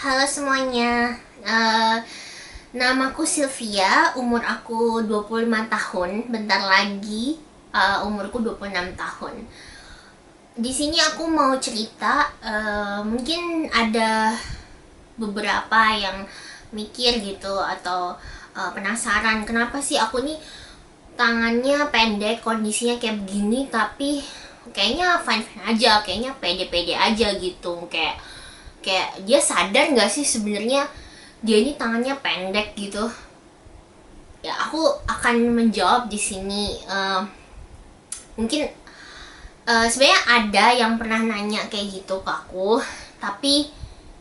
Halo semuanya, Eh, namaku Sylvia, umur aku 25 tahun, bentar lagi umurku 26 tahun. Di sini aku mau cerita, mungkin ada beberapa yang mikir gitu atau penasaran kenapa sih aku nih tangannya pendek, kondisinya kayak begini, tapi kayaknya fine-fine aja, kayaknya pede-pede aja gitu. Kayak dia sadar nggak sih sebenarnya dia ini tangannya pendek gitu. Ya aku akan menjawab di sini. Mungkin sebenarnya ada yang pernah nanya kayak gitu ke aku, tapi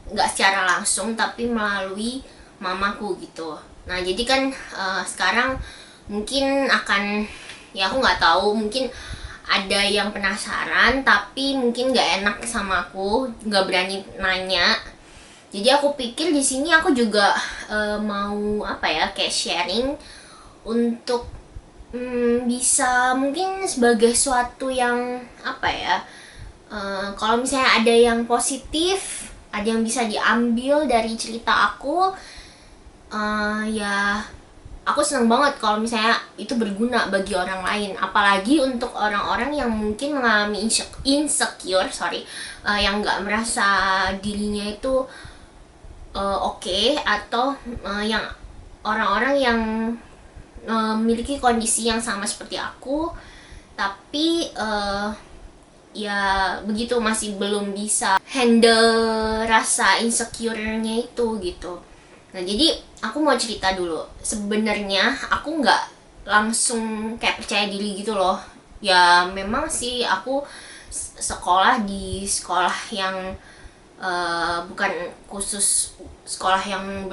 nggak secara langsung, tapi melalui mamaku gitu. Nah jadi kan sekarang mungkin akan, ya aku nggak tahu, mungkin ada yang penasaran tapi mungkin nggak enak sama aku, nggak berani nanya. Jadi aku pikir di sini aku juga mau apa ya, kayak sharing untuk bisa mungkin sebagai suatu yang apa ya, kalau misalnya ada yang positif, ada yang bisa diambil dari cerita aku, ya aku senang banget kalau misalnya itu berguna bagi orang lain, apalagi untuk orang-orang yang mungkin mengalami insecure, yang nggak merasa dirinya itu oke, atau yang orang-orang yang memiliki kondisi yang sama seperti aku, tapi ya begitu, masih belum bisa handle rasa insecure-nya itu gitu. Nah jadi aku mau cerita dulu. Sebenarnya aku nggak langsung kayak percaya diri gitu loh. Ya memang sih aku sekolah di sekolah yang bukan khusus sekolah yang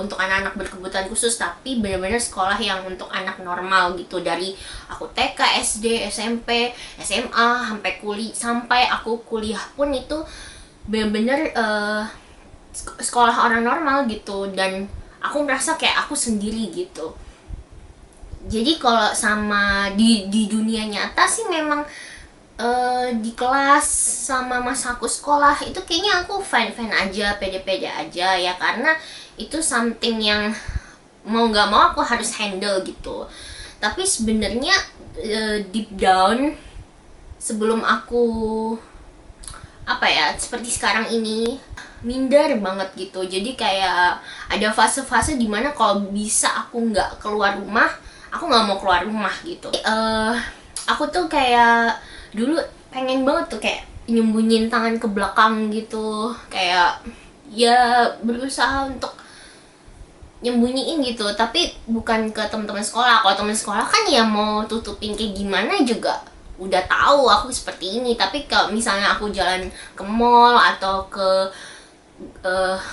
untuk anak-anak berkebutuhan khusus, tapi benar-benar sekolah yang untuk anak normal gitu. Dari aku TK, SD, SMP, SMA, sampai aku kuliah pun itu benar-benar sekolah orang normal gitu. Dan aku merasa kayak aku sendiri gitu. Jadi kalau sama di dunia nyata sih memang di kelas sama masa aku sekolah itu kayaknya aku fine-fine aja, pede-pede aja ya, karena itu something yang mau nggak mau aku harus handle gitu. Tapi sebenarnya deep down, sebelum aku apa ya seperti sekarang ini, minder banget gitu. Jadi kayak ada fase-fase dimana kalau bisa aku nggak keluar rumah, aku nggak mau keluar rumah gitu. Aku tuh kayak dulu pengen banget tuh kayak nyembunyiin tangan ke belakang gitu, kayak ya berusaha untuk nyembunyiin gitu, tapi bukan ke teman-teman sekolah. Kalau teman sekolah kan ya mau tutupin kayak gimana juga udah tahu aku seperti ini. Tapi kalau misalnya aku jalan ke mall atau ke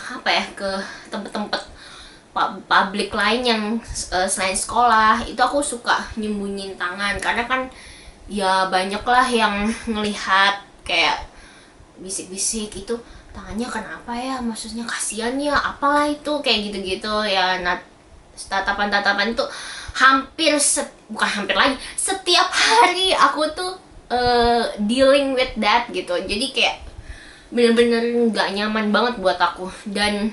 apa ya, ke tempat-tempat publik lain yang selain sekolah, itu aku suka nyembunyiin tangan, karena kan ya banyak lah yang ngelihat, kayak bisik-bisik itu tangannya kenapa ya, maksudnya kasihan ya, apalah itu, kayak gitu-gitu ya. Nah tatapan-tatapan itu bukan hampir lagi, setiap hari aku tuh dealing with that gitu. Jadi kayak bener-bener nggak nyaman banget buat aku. Dan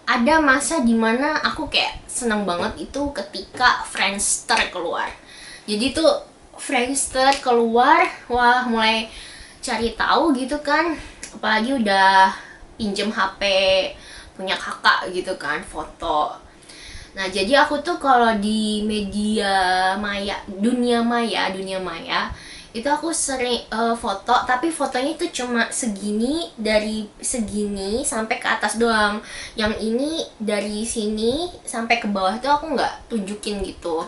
ada masa dimana aku kayak senang banget itu ketika Friendster keluar. Jadi tuh Friendster keluar, wah mulai cari tahu gitu kan, apalagi udah pinjem HP punya kakak gitu kan, foto. Nah jadi aku tuh kalau di dunia maya itu aku sering foto, tapi fotonya itu cuma segini, dari segini sampai ke atas doang. Yang ini dari sini sampai ke bawah tuh aku nggak tunjukin gitu.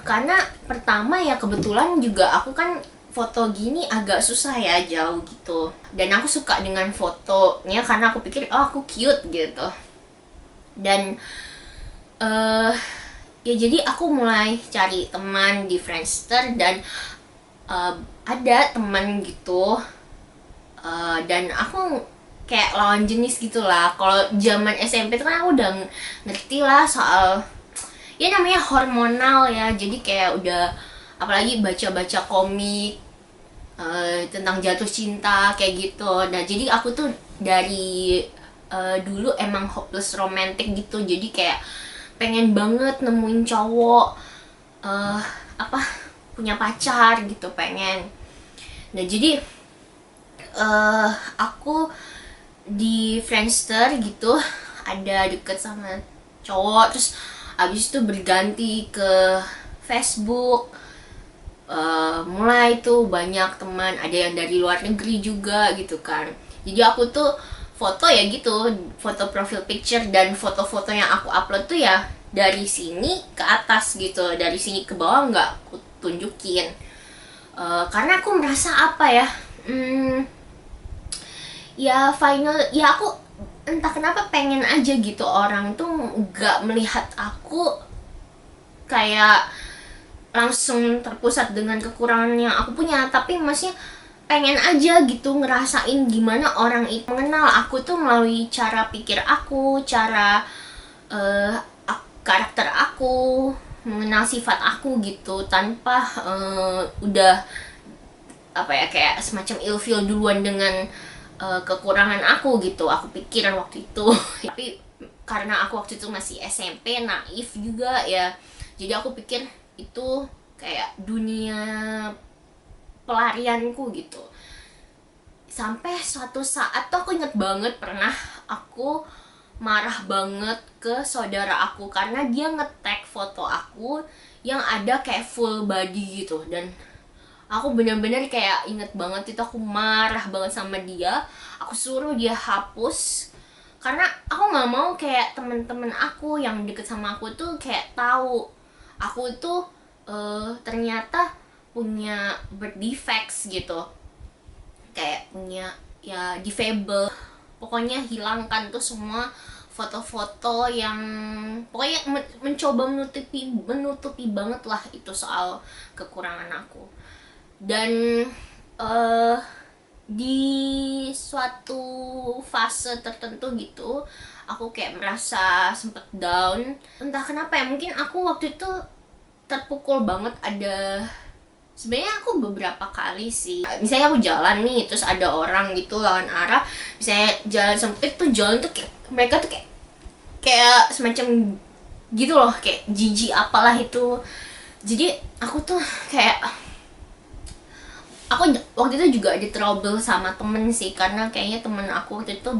Karena pertama ya kebetulan juga aku kan foto gini agak susah ya, jauh gitu. Dan aku suka dengan fotonya karena aku pikir oh aku cute gitu. Dan ya jadi aku mulai cari teman di Friendster, dan ada teman gitu, dan aku kayak lawan jenis gitulah. Kalau zaman SMP itu kan aku udah ngerti lah soal ya namanya hormonal ya. Jadi kayak udah, apalagi baca-baca komik tentang jatuh cinta kayak gitu. Nah jadi aku tuh dari dulu emang hopeless romantic gitu, jadi kayak pengen banget nemuin cowok apa punya pacar gitu, pengen. Nah jadi aku di Friendster gitu ada deket sama cowok, terus abis itu berganti ke Facebook. Mulai tuh banyak teman, ada yang dari luar negeri juga gitu kan. Jadi aku tuh foto ya gitu, foto profile picture dan foto-foto yang aku upload tuh ya dari sini ke atas gitu, dari sini ke bawah nggak aku tunjukin. Karena aku merasa apa ya, ya final ya aku entah kenapa pengen aja gitu orang tuh nggak melihat aku kayak langsung terpusat dengan kekurangan yang aku punya, tapi maksudnya pengen aja gitu ngerasain gimana orang itu mengenal aku tuh melalui cara pikir aku, cara karakter aku, mengenal sifat aku gitu, tanpa udah apa ya kayak semacam ilfeel duluan dengan kekurangan aku gitu. Aku pikiran waktu itu tapi karena aku waktu itu masih SMP, naif juga ya, jadi aku pikir itu kayak dunia pelarianku gitu. Sampai suatu saat tuh aku inget banget pernah aku marah banget ke saudara aku karena dia nge-tag foto aku yang ada kayak full body gitu, dan aku bener-bener kayak inget banget itu aku marah banget sama dia. Aku suruh dia hapus karena aku nggak mau kayak temen-temen aku yang deket sama aku tuh kayak tahu aku tuh ternyata punya birth defects gitu, kayak punya ya disable. Pokoknya hilangkan tuh semua foto-foto yang pokoknya mencoba menutupi banget lah itu soal kekurangan aku. Dan di suatu fase tertentu gitu aku kayak merasa sempet down, entah kenapa ya, mungkin aku waktu itu terpukul banget. Sebenarnya aku beberapa kali sih, misalnya aku jalan nih terus ada orang gitu lawan arah, misalnya jalan sempit tuh, jalan tuh kayak mereka tuh kayak semacam gitu loh, kayak jijik apalah itu. Jadi aku tuh kayak aku waktu itu juga di trouble sama temen sih, karena kayaknya temen aku waktu itu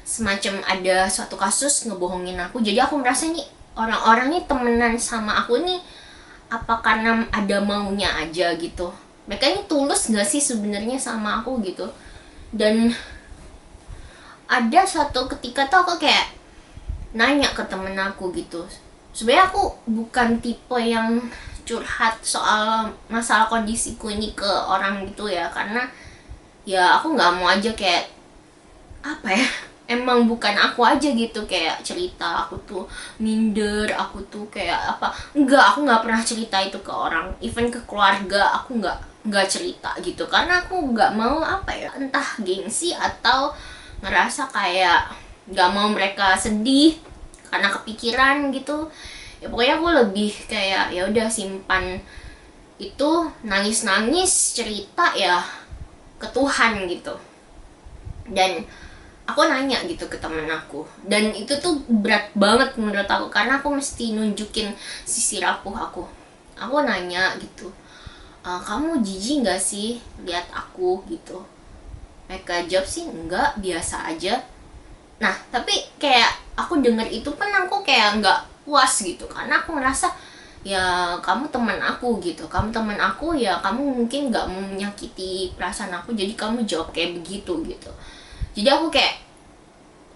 semacam ada suatu kasus ngebohongin aku. Jadi aku merasa nih orang-orang nih temenan sama aku nih apa karena ada maunya aja gitu, mereka ini tulus gak sih sebenarnya sama aku gitu. Dan ada suatu ketika tuh aku kayak nanya ke temen aku gitu, sebenarnya aku bukan tipe yang curhat soal masalah kondisiku ini ke orang gitu ya, karena ya aku nggak mau aja kayak apa ya, emang bukan aku aja gitu kayak cerita aku tuh minder, aku tuh kayak apa, aku nggak pernah cerita itu ke orang, even ke keluarga aku nggak cerita gitu, karena aku nggak mau apa ya, entah gengsi atau ngerasa kayak nggak mau mereka sedih karena kepikiran gitu. Ya pokoknya aku lebih kayak ya udah simpan itu, nangis cerita ya ke Tuhan gitu. Dan aku nanya gitu ke temen aku, dan itu tuh berat banget menurut aku karena aku mesti nunjukin sisi rapuh aku. Aku nanya gitu, kamu jijik nggak sih lihat aku gitu? Mereka jawab sih enggak, biasa aja. Nah tapi kayak aku denger itu pun aku kayak nggak puas gitu, karena aku ngerasa ya kamu teman aku gitu, kamu teman aku ya kamu mungkin nggak mau menyakiti perasaan aku, jadi kamu jawab kayak begitu gitu. Jadi aku kayak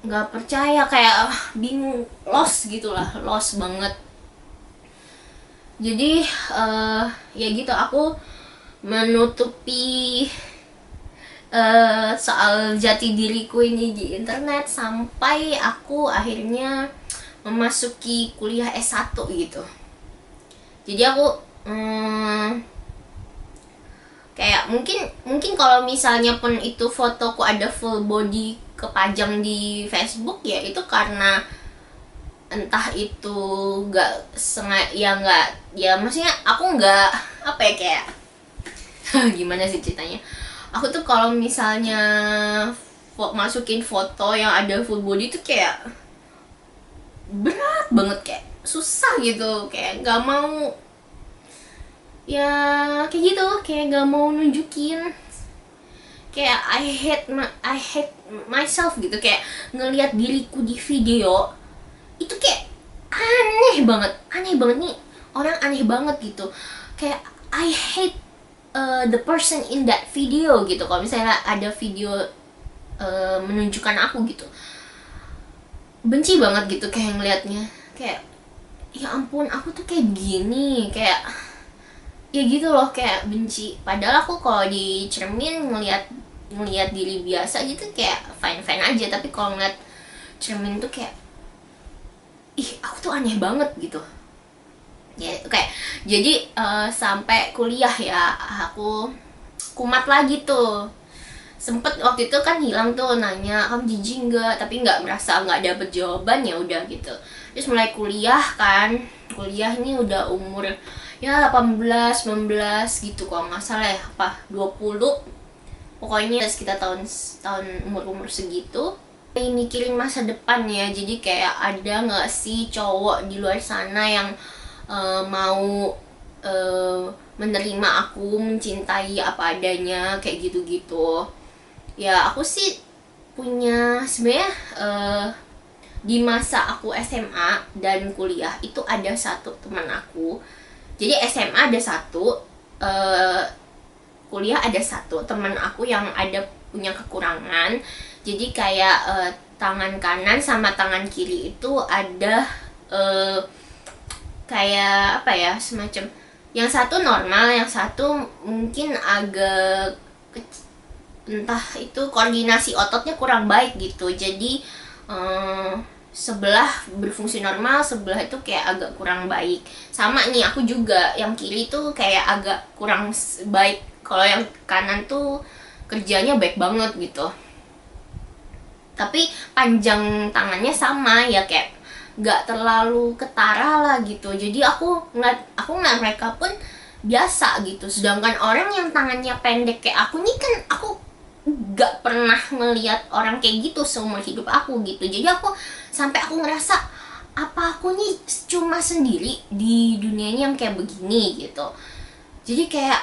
nggak percaya, kayak bingung, lost gitulah, lost banget. Jadi ya gitu aku menutupi soal jati diriku ini di internet sampai aku akhirnya memasuki kuliah S1 gitu. Jadi aku kayak mungkin kalau misalnya pun itu fotoku ada full body kepajang di Facebook ya itu karena entah itu nggak sengaja, ya nggak, ya maksudnya aku nggak apa ya, kayak Gimana sih ceritanya, aku tuh kalau misalnya masukin foto yang ada full body tuh kayak berat banget, kayak susah gitu, kayak nggak mau, ya kayak gitu, kayak nggak mau nunjukin, kayak I hate myself gitu, kayak ngelihat diriku di video itu kayak aneh banget nih, orang aneh banget gitu, kayak I hate the person in that video gitu. Kalau misalnya ada video menunjukkan aku gitu, benci banget gitu kayak ngelihatnya, kayak ya ampun aku tuh kayak gini, kayak ya gitu loh, kayak benci. Padahal aku kalau di cermin ngelihat diri biasa gitu kayak fine fine aja, tapi kalau ngeliat cermin tuh kayak ih aku tuh aneh banget gitu ya. Kayak jadi sampai kuliah ya aku kumat lagi tuh, sempet waktu itu kan hilang tuh nanya kamu jijik nggak, tapi nggak merasa nggak dapet jawaban, ya udah gitu. Terus mulai kuliah kan, kuliah ini udah umur ya 18 19 gitu kalau nggak salah ya, apa 20, pokoknya sekitar tahun tahun umur segitu mikirin masa depan ya. Jadi kayak ada nggak sih cowok di luar sana yang mau menerima aku, mencintai apa adanya, kayak gitu-gitu. Ya aku sih punya sebenarnya di masa aku SMA dan kuliah itu ada satu teman aku. Jadi SMA ada satu, kuliah ada satu teman aku yang ada punya kekurangan. Jadi kayak tangan kanan sama tangan kiri itu ada kayak apa ya, semacam yang satu normal, yang satu mungkin agak entah itu koordinasi ototnya kurang baik gitu. Jadi sebelah berfungsi normal, sebelah itu kayak agak kurang baik. Sama nih aku juga, yang kiri tuh kayak agak kurang baik, kalau yang kanan tuh kerjanya baik banget gitu. Tapi panjang tangannya sama ya, kayak nggak terlalu ketara lah gitu. Jadi aku ngeliat mereka pun biasa gitu. Sedangkan orang yang tangannya pendek kayak aku nih kan, aku nggak pernah ngeliat orang kayak gitu seumur hidup aku gitu. Jadi aku sampai aku ngerasa apa aku nih cuma sendiri di dunia ini yang kayak begini gitu. Jadi kayak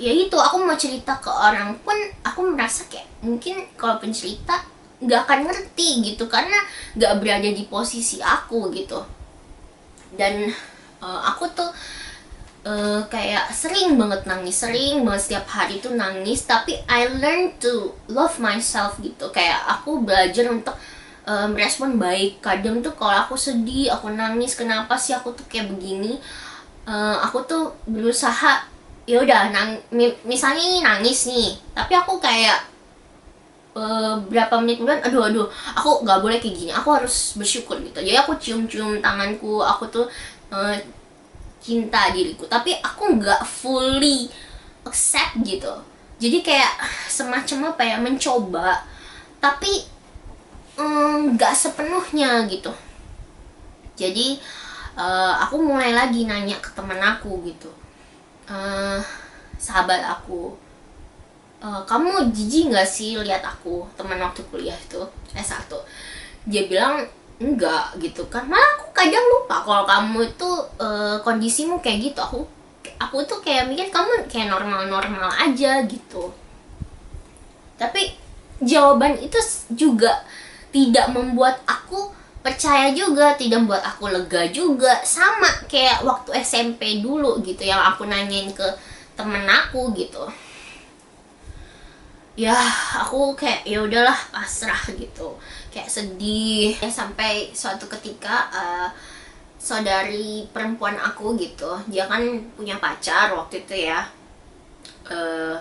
ya itu, aku mau cerita ke orang pun aku merasa kayak mungkin kalau pencerita nggak akan ngerti gitu, karena nggak berada di posisi aku gitu. Dan aku tuh kayak sering banget nangis, sering banget setiap hari tuh nangis. Tapi I learn to love myself gitu, kayak aku belajar untuk merespon baik. Kadang tuh kalau aku sedih, aku nangis, kenapa sih aku tuh kayak begini, aku tuh berusaha ya udah misalnya ini nangis nih, tapi aku kayak berapa menit kemudian aduh aku nggak boleh kayak gini, aku harus bersyukur gitu. Jadi aku cium-cium tanganku, aku tuh cinta diriku, tapi aku nggak fully accept gitu. Jadi kayak semacam apa ya, mencoba tapi nggak sepenuhnya gitu. Jadi aku mulai lagi nanya ke teman aku gitu, sahabat aku, kamu jijik nggak sih lihat aku, teman waktu kuliah itu S1. Dia bilang enggak gitu kan, malah aku kadang lupa kalau kamu itu kondisimu kayak gitu. Aku tuh kayak mikir kamu kayak normal aja gitu. Tapi jawaban itu juga tidak membuat aku percaya juga, tidak membuat aku lega juga. Sama kayak waktu SMP dulu gitu, yang aku nanyain ke temen aku gitu. Ya aku kayak ya udahlah pasrah gitu, kayak sedih ya. Sampai suatu ketika saudari perempuan aku gitu, dia kan punya pacar waktu itu ya.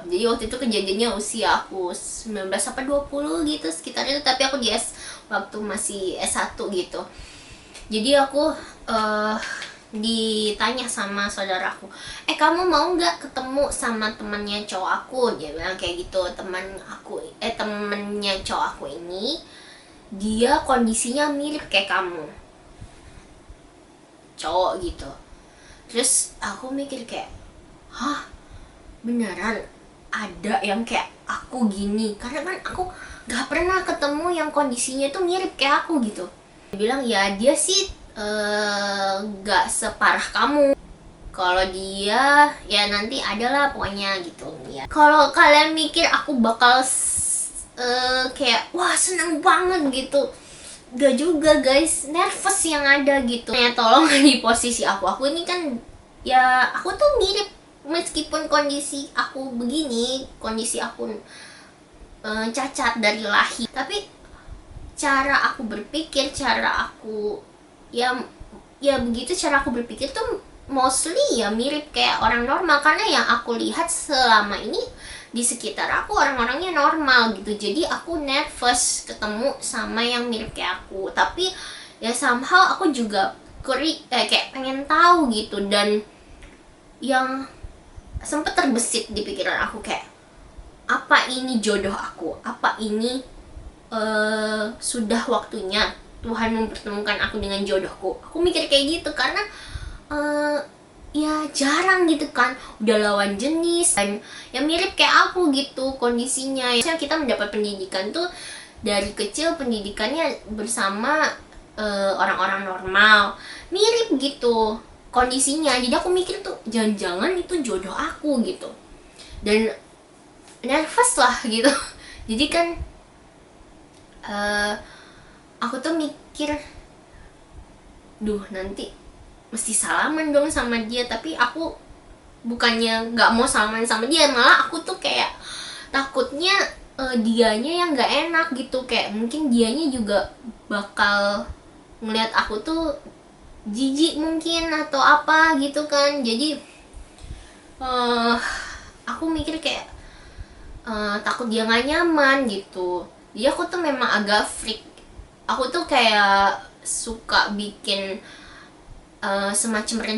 Jadi waktu itu kejadiannya usia aku 19 sampai 20 gitu sekitar itu, tapi aku waktu masih S1 gitu. Jadi aku ditanya sama saudaraku, kamu mau nggak ketemu sama temannya cowok aku? Dia bilang kayak gitu. Temennya cowok aku ini, dia kondisinya mirip kayak kamu, cowok gitu. Terus aku mikir kayak, hah, beneran ada yang kayak aku gini, karena kan aku gak pernah ketemu yang kondisinya tuh mirip kayak aku gitu. Dia bilang ya dia sih gak separah kamu, kalau dia ya nanti adalah pokoknya gitu ya. Kalau kalian mikir aku bakal kayak wah seneng banget gitu, gak juga guys, nervous yang ada gitu ya. Tolong di posisi aku ini kan ya aku tuh mirip, meskipun kondisi aku begini, kondisi aku cacat dari lahir, tapi cara aku berpikir, cara aku ya begitu, cara aku berpikir tuh mostly ya mirip kayak orang normal, karena yang aku lihat selama ini di sekitar aku orang-orangnya normal gitu. Jadi aku nervous ketemu sama yang mirip kayak aku, tapi ya somehow aku juga kayak pengen tahu gitu. Dan yang sempet terbesit di pikiran aku kayak, apa ini jodoh aku? Apa ini sudah waktunya Tuhan mempertemukan aku dengan jodohku? Aku mikir kayak gitu karena ya jarang gitu kan, udah lawan jenis dan yang mirip kayak aku gitu kondisinya. Misalnya kita mendapat pendidikan tuh dari kecil, pendidikannya bersama orang-orang normal, mirip gitu kondisinya. Jadi aku mikir tuh jangan-jangan itu jodoh aku gitu, dan nervous lah gitu. Jadi kan aku tuh mikir, duh nanti mesti salaman dong sama dia, tapi aku bukannya nggak mau salaman sama dia, malah aku tuh kayak takutnya dianya yang nggak enak gitu, kayak mungkin dianya juga bakal ngelihat aku tuh jijik mungkin atau apa gitu kan. Jadi aku mikir kayak takut dia nggak nyaman gitu. Jadi aku tuh memang agak freak. Aku tuh kayak suka bikin semacam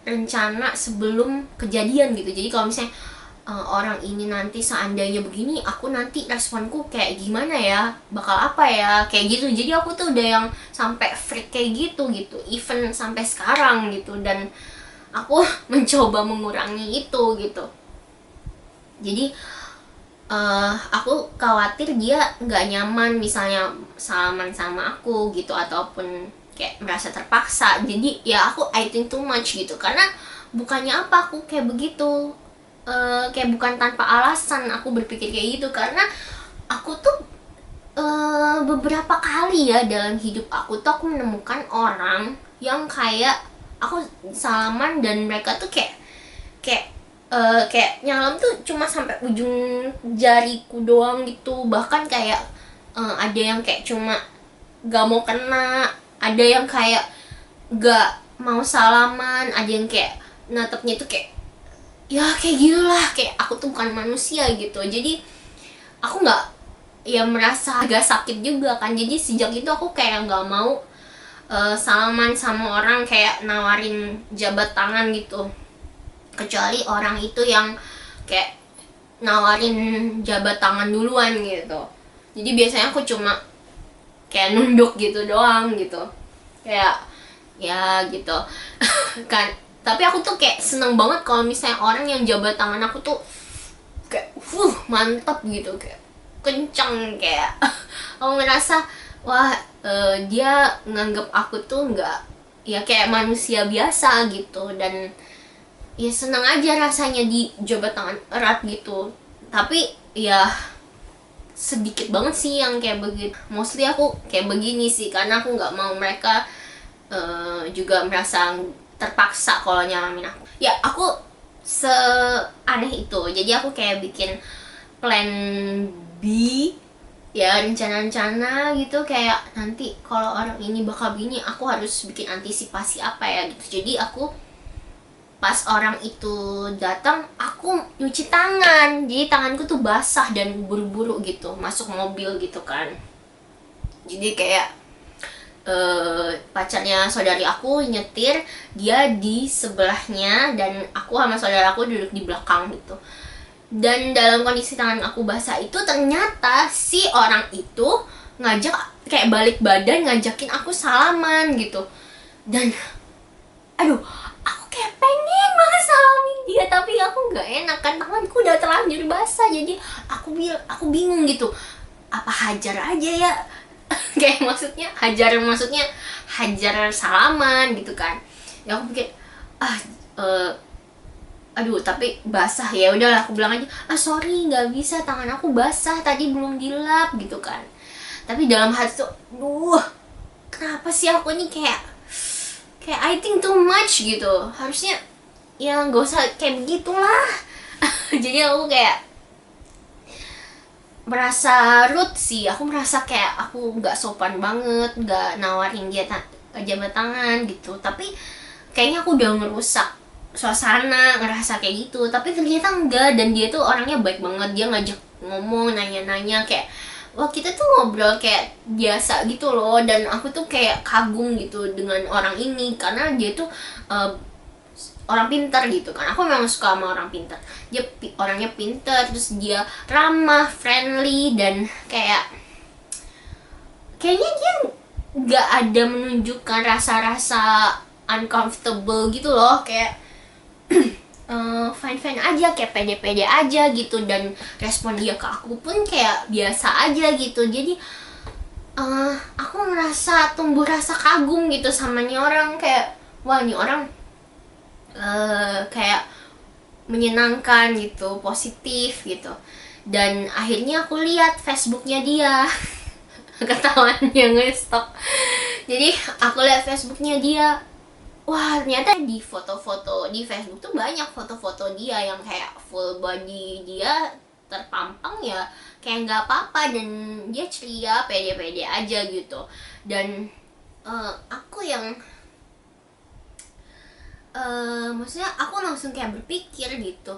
rencana sebelum kejadian gitu. Jadi kalau misalnya orang ini nanti seandainya begini, aku nanti responku kayak gimana ya, bakal apa ya, kayak gitu. Jadi aku tuh udah yang sampai freak kayak gitu, even sampai sekarang gitu. Dan aku mencoba mengurangi itu gitu. Jadi aku khawatir dia nggak nyaman misalnya salaman sama aku gitu, ataupun kayak merasa terpaksa. Jadi ya I think too much gitu, karena bukannya apa aku kayak begitu, kayak bukan tanpa alasan aku berpikir kayak gitu, karena aku tuh beberapa kali ya dalam hidup aku tuh aku menemukan orang yang kayak aku salaman dan mereka tuh kayak nyalam tuh cuma sampai ujung jariku doang gitu. Bahkan kayak ada yang kayak cuma gak mau kena, ada yang kayak gak mau salaman, ada yang kayak natapnya tuh kayak ya kayak gitulah, kayak aku tuh bukan manusia gitu. Jadi aku nggak ya merasa agak sakit juga kan. Jadi sejak itu aku kayak nggak mau salaman sama orang, kayak nawarin jabat tangan gitu, kecuali orang itu yang kayak nawarin jabat tangan duluan gitu. Jadi biasanya aku cuma kayak nunduk gitu doang gitu, kayak ya gitu kan. Tapi aku tuh kayak seneng banget kalau misalnya orang yang jabat tangan aku tuh kayak mantap gitu, kayak kencang, kayak aku ngerasa wah dia nganggep aku tuh nggak ya kayak manusia biasa gitu. Dan ya senang aja rasanya di jabat tangan erat gitu. Tapi ya sedikit banget sih yang kayak begitu. Mostly aku kayak begini sih karena aku nggak mau mereka juga merasa terpaksa kalau nyalamin aku. Ya aku seaneh itu. Jadi aku kayak bikin plan B ya, rencana-rencana gitu, kayak nanti kalau orang ini bakal begini aku harus bikin antisipasi apa ya gitu. Jadi aku pas orang itu datang aku nyuci tangan, jadi tanganku tuh basah dan buru-buru gitu masuk mobil gitu kan. Jadi kayak pacarnya saudari aku nyetir, dia di sebelahnya dan aku sama saudara aku duduk di belakang gitu. Dan dalam kondisi tangan aku basah itu ternyata si orang itu ngajak kayak balik badan ngajakin aku salaman gitu. Dan aduh, aku kayak pengen banget salamin dia, tapi aku nggak enak kan, tanganku udah terlanjur basah. Jadi aku bingung gitu, apa hajar aja ya kayak maksudnya hajar salaman gitu kan. Ya aku pikir aduh tapi basah, ya udahlah aku bilang aja, sorry nggak bisa, tangan aku basah tadi belum dilap gitu kan. Tapi dalam hati tuh, kenapa sih aku ini kayak I think too much gitu, harusnya ya nggak usah kayak begitulah. Jadi aku kayak merasa rude sih, aku merasa kayak aku nggak sopan banget, nggak nawarin dia jabat tangan gitu. Tapi kayaknya aku udah ngerusak suasana, ngerasa kayak gitu. Tapi ternyata enggak, dan dia tuh orangnya baik banget, dia ngajak ngomong, nanya-nanya kayak, wah kita tuh ngobrol kayak biasa gitu loh. Dan aku tuh kayak kagum gitu dengan orang ini, karena dia tuh orang pintar gitu kan. Aku memang suka sama orang pintar, dia orangnya pintar, terus dia ramah, friendly, dan kayaknya dia nggak ada menunjukkan rasa-rasa uncomfortable gitu loh, kayak fine aja, kayak pede aja gitu. Dan respon dia ke aku pun kayak biasa aja gitu. Jadi aku ngerasa tumbuh rasa kagum gitu sama nih orang, kayak wah nih orang kayak menyenangkan gitu, positif gitu. Dan akhirnya aku lihat Facebooknya dia ketahuan dia nge-stalk. Jadi aku lihat Facebooknya dia, wah ternyata di foto-foto di Facebook tuh banyak foto-foto dia yang kayak full body dia terpampang ya kayak nggak apa-apa, dan dia ceria, pede-pede aja gitu. Dan aku yang maksudnya aku langsung kayak berpikir gitu,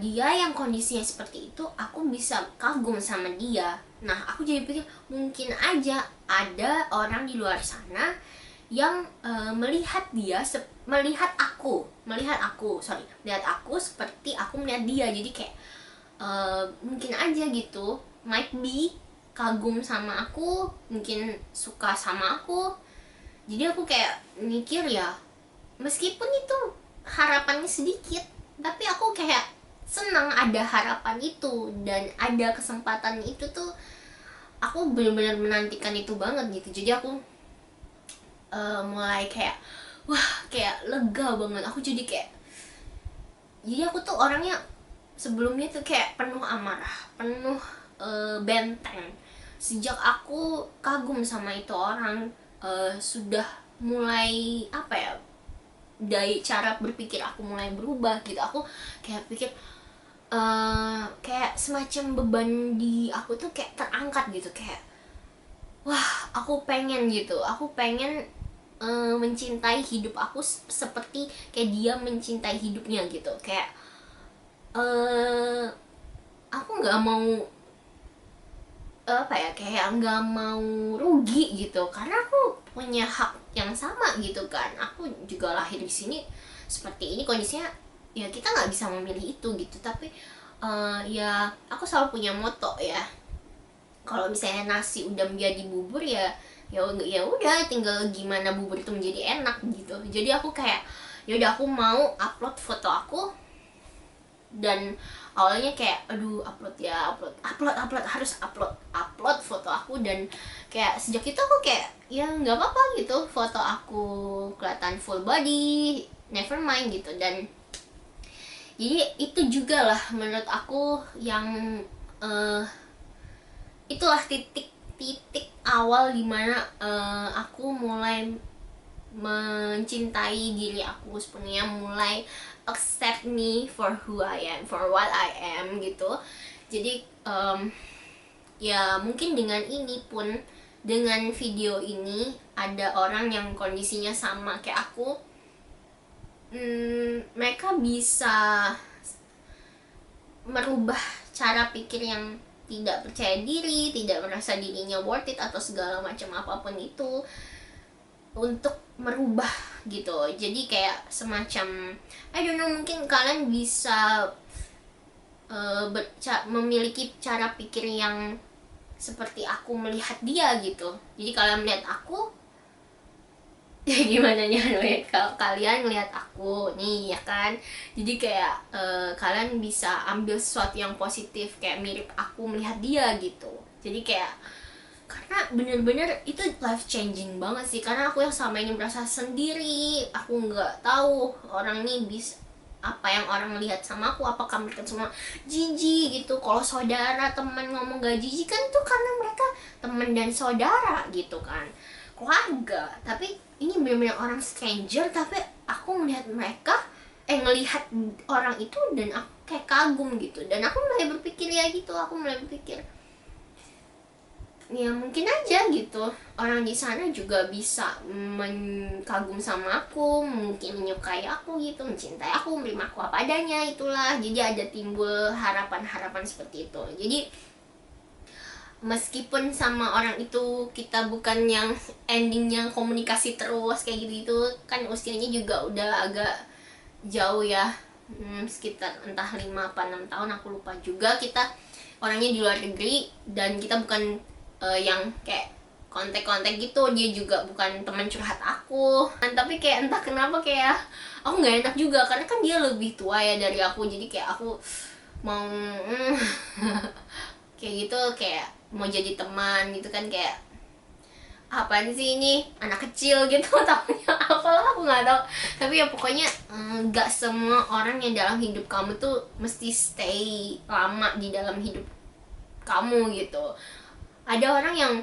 dia yang kondisinya seperti itu aku bisa kagum sama dia. Nah aku jadi pikir mungkin aja ada orang di luar sana yang melihat aku seperti aku melihat dia. Jadi kayak mungkin aja gitu, might be kagum sama aku, mungkin suka sama aku. Jadi aku kayak mikir ya, meskipun itu harapannya sedikit, tapi aku kayak senang ada harapan itu dan ada kesempatan itu tuh. Aku benar-benar menantikan itu banget gitu. Jadi aku mulai kayak wah kayak lega banget. Aku jadi aku tuh orangnya sebelumnya tuh kayak penuh amarah, penuh benteng. Sejak aku kagum sama itu orang, sudah mulai apa ya, dari cara berpikir aku mulai berubah gitu. Aku kayak pikir kayak semacam beban di aku tuh kayak terangkat gitu, kayak wah aku pengen mencintai hidup aku seperti kayak dia mencintai hidupnya gitu. Kayak aku nggak mau apa ya, kayak nggak mau rugi gitu, karena aku punya hak yang sama gitu kan. Aku juga lahir di sini seperti ini kondisinya, ya kita nggak bisa memilih itu gitu. Tapi ya aku selalu punya moto ya, kalau misalnya nasi udah menjadi bubur ya udah tinggal gimana bubur itu menjadi enak gitu. Jadi aku kayak ya udah, aku mau upload foto aku. Dan awalnya kayak aduh harus upload foto aku. Dan kayak sejak itu aku kayak ya nggak apa-apa gitu, foto aku kelihatan full body, never mind gitu. Dan jadi itu juga lah menurut aku yang itulah titik awal dimana aku mulai mencintai diri aku sepenuhnya, mulai accept me for who I am, for what I am gitu. Jadi ya mungkin dengan ini pun, dengan video ini ada orang yang kondisinya sama kayak aku, mereka bisa merubah cara pikir yang tidak percaya diri, tidak merasa dirinya worth it atau segala macam apapun itu, untuk merubah gitu. Jadi kayak semacam I don't know, mungkin kalian bisa memiliki cara pikir yang seperti aku melihat dia gitu. Jadi kalian melihat aku Ya gimana nih kalau kalian ngelihat aku nih ya kan, jadi kayak kalian bisa ambil sesuatu yang positif kayak mirip aku melihat dia gitu. Jadi kayak karena bener-bener itu life changing banget sih, karena aku yang selama ini merasa sendiri, aku nggak tahu orang nih bisa apa yang orang lihat sama aku, apakah mereka semua jijik gitu. Kalau saudara teman ngomong gak jijik kan tuh karena mereka teman dan saudara gitu kan, keluarga. Tapi ini benar-benar orang stranger, tapi aku ngelihat mereka ngelihat orang itu dan aku kayak kagum gitu, dan aku mulai berpikir ya gitu, aku mulai berpikir ya mungkin aja gitu orang di sana juga bisa kagum sama aku, mungkin menyukai aku gitu, mencintai aku, menerima aku apa adanya, itulah. Jadi ada timbul harapan-harapan seperti itu. Jadi meskipun sama orang itu kita bukan yang endingnya komunikasi terus kayak gitu, itu kan usianya juga udah agak jauh ya, sekitar entah 5 apa 6 tahun aku lupa juga. Kita orangnya di luar negeri dan kita bukan yang kayak kontak-kontak gitu, dia juga bukan teman curhat aku. Tapi kayak entah kenapa kayak aku nggak enak juga karena kan dia lebih tua ya dari aku, jadi kayak aku mau kayak gitu, kayak mau jadi teman gitu kan, kayak apaan sih ini anak kecil gitu tahunya apalah aku nggak tahu. Tapi ya pokoknya nggak semua orang yang dalam hidup kamu tuh mesti stay lama di dalam hidup kamu gitu. Ada orang yang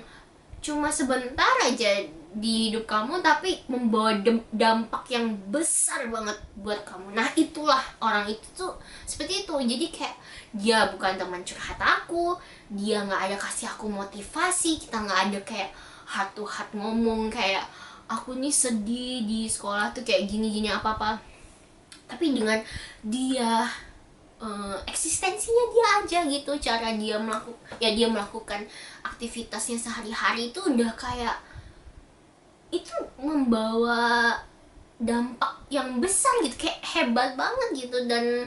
cuma sebentar aja di hidup kamu tapi membawa dampak yang besar banget buat kamu. Nah itulah orang itu tuh seperti itu. Jadi kayak dia bukan teman curhat aku, dia nggak ada kasih aku motivasi, kita nggak ada kayak heart to heart ngomong kayak aku nih sedih di sekolah tuh kayak gini-gini apa-apa. Tapi dengan dia eksistensinya dia aja gitu, cara dia melakukan aktivitasnya sehari-hari itu udah kayak itu membawa dampak yang besar gitu, kayak hebat banget gitu. Dan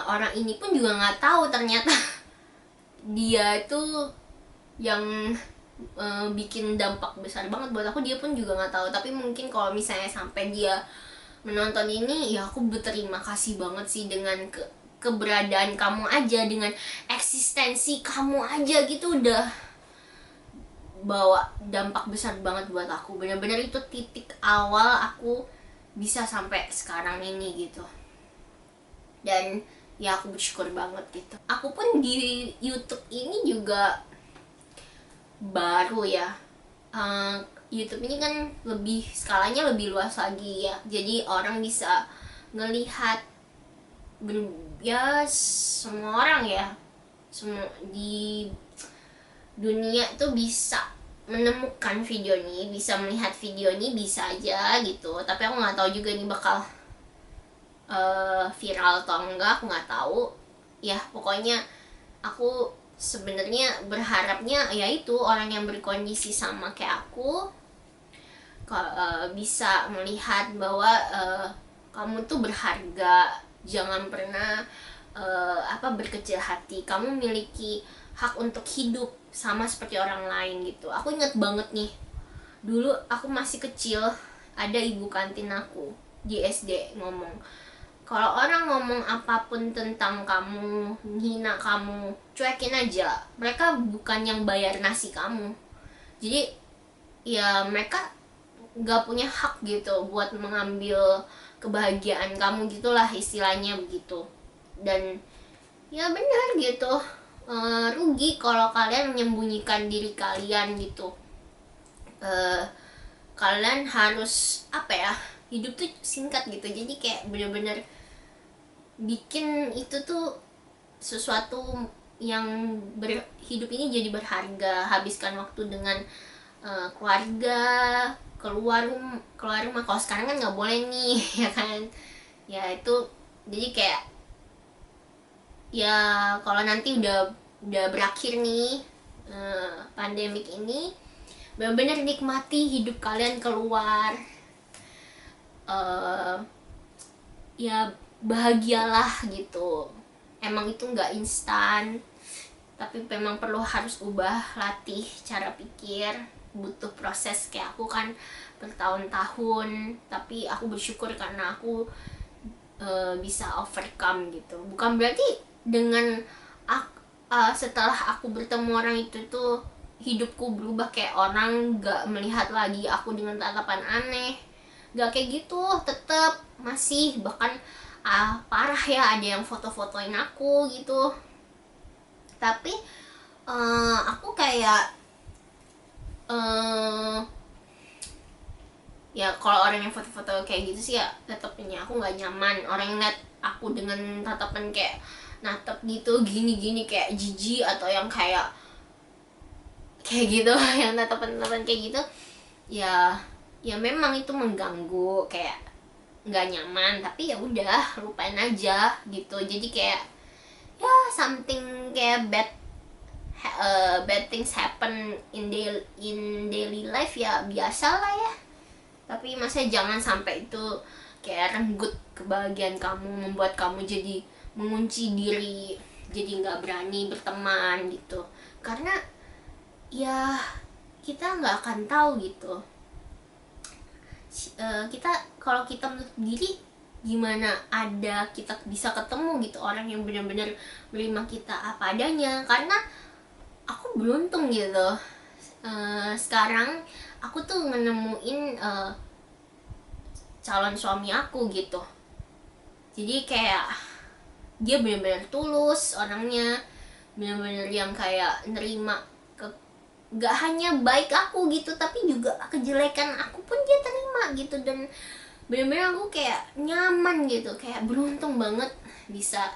orang ini pun juga nggak tahu ternyata dia itu yang bikin dampak besar banget buat aku, dia pun juga nggak tahu. Tapi mungkin kalau misalnya sampai dia menonton ini, ya aku berterima kasih banget sih dengan keberadaan kamu aja, dengan eksistensi kamu aja gitu udah bawa dampak besar banget buat aku. Benar-benar itu titik awal aku bisa sampai sekarang ini gitu. Dan ya aku bersyukur banget gitu. Aku pun di YouTube ini juga baru ya. YouTube ini kan lebih skalanya lebih luas lagi ya. Jadi orang bisa ngelihat ya semua orang ya, semua di dunia tuh bisa menemukan video ini, bisa melihat video ini, bisa aja gitu. Tapi aku nggak tahu juga ini bakal viral atau enggak, aku nggak tahu ya. Pokoknya aku sebenarnya berharapnya yaitu orang yang berkondisi sama kayak aku bisa melihat bahwa kamu tuh berharga. Jangan pernah berkecil hati. Kamu memiliki hak untuk hidup sama seperti orang lain gitu. Aku inget banget nih, dulu aku masih kecil, ada ibu kantin aku di SD ngomong, kalau orang ngomong apapun tentang kamu, menghina kamu, cuekin aja. Mereka bukan yang bayar nasi kamu. Jadi ya mereka gak punya hak gitu buat mengambil kebahagiaan kamu, gitulah istilahnya begitu. Dan ya benar gitu, rugi kalau kalian menyembunyikan diri kalian gitu. Kalian harus hidup tuh singkat gitu. Jadi kayak bener-bener bikin itu tuh sesuatu yang hidup ini jadi berharga. Habiskan waktu dengan keluarga, keluar rumah. Kalau sekarang kan nggak boleh nih ya kan. Ya itu jadi kayak ya kalau nanti udah berakhir nih pandemik ini, benar-benar nikmati hidup kalian keluar. Ya bahagialah gitu. Emang itu nggak instan, tapi memang harus ubah, latih cara pikir. butuh proses, kayak aku kan bertahun-tahun, tapi aku bersyukur karena aku bisa overcome gitu. Bukan berarti dengan setelah aku bertemu orang itu tuh hidupku berubah, kayak orang gak melihat lagi aku dengan tatapan aneh, gak kayak gitu. Tetap masih, bahkan parah ya, ada yang foto-fotoin aku gitu. Tapi aku kayak ya kalau orang yang foto-foto kayak gitu sih ya tetapnya aku nggak nyaman. Orang yang lihat aku dengan tatapan kayak natap gitu, gini-gini, kayak jijik, atau yang kayak gitu yang tatapan kayak gitu, ya memang itu mengganggu, kayak nggak nyaman. Tapi ya udah, lupain aja gitu. Jadi kayak ya something kayak bad things happen in daily life, ya biasa lah ya. Tapi masa jangan sampai itu kayak renggut kebahagiaan kamu, membuat kamu jadi mengunci diri, jadi nggak berani berteman gitu. Karena ya kita nggak akan tahu gitu, kita kalau kita menutup diri, gimana ada kita bisa ketemu gitu orang yang benar-benar menerima kita apa adanya. Karena aku beruntung gitu, sekarang aku tuh menemuin calon suami aku gitu. Jadi kayak dia benar-benar tulus orangnya, benar-benar yang kayak nerima gak hanya baik aku gitu, tapi juga kejelekan aku pun dia terima gitu. Dan benar-benar aku kayak nyaman gitu, kayak beruntung banget bisa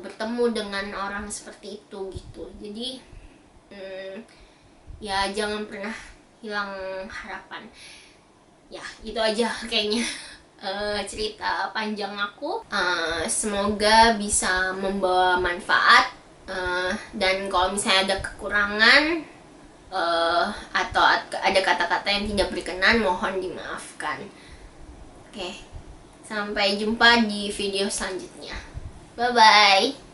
bertemu dengan orang seperti itu gitu. Jadi ya jangan pernah hilang harapan. Ya itu aja kayaknya cerita panjang aku. Semoga bisa membawa manfaat, dan kalau misalnya ada kekurangan atau ada kata-kata yang tidak berkenan, mohon dimaafkan. Oke, sampai jumpa di video selanjutnya. Bye bye.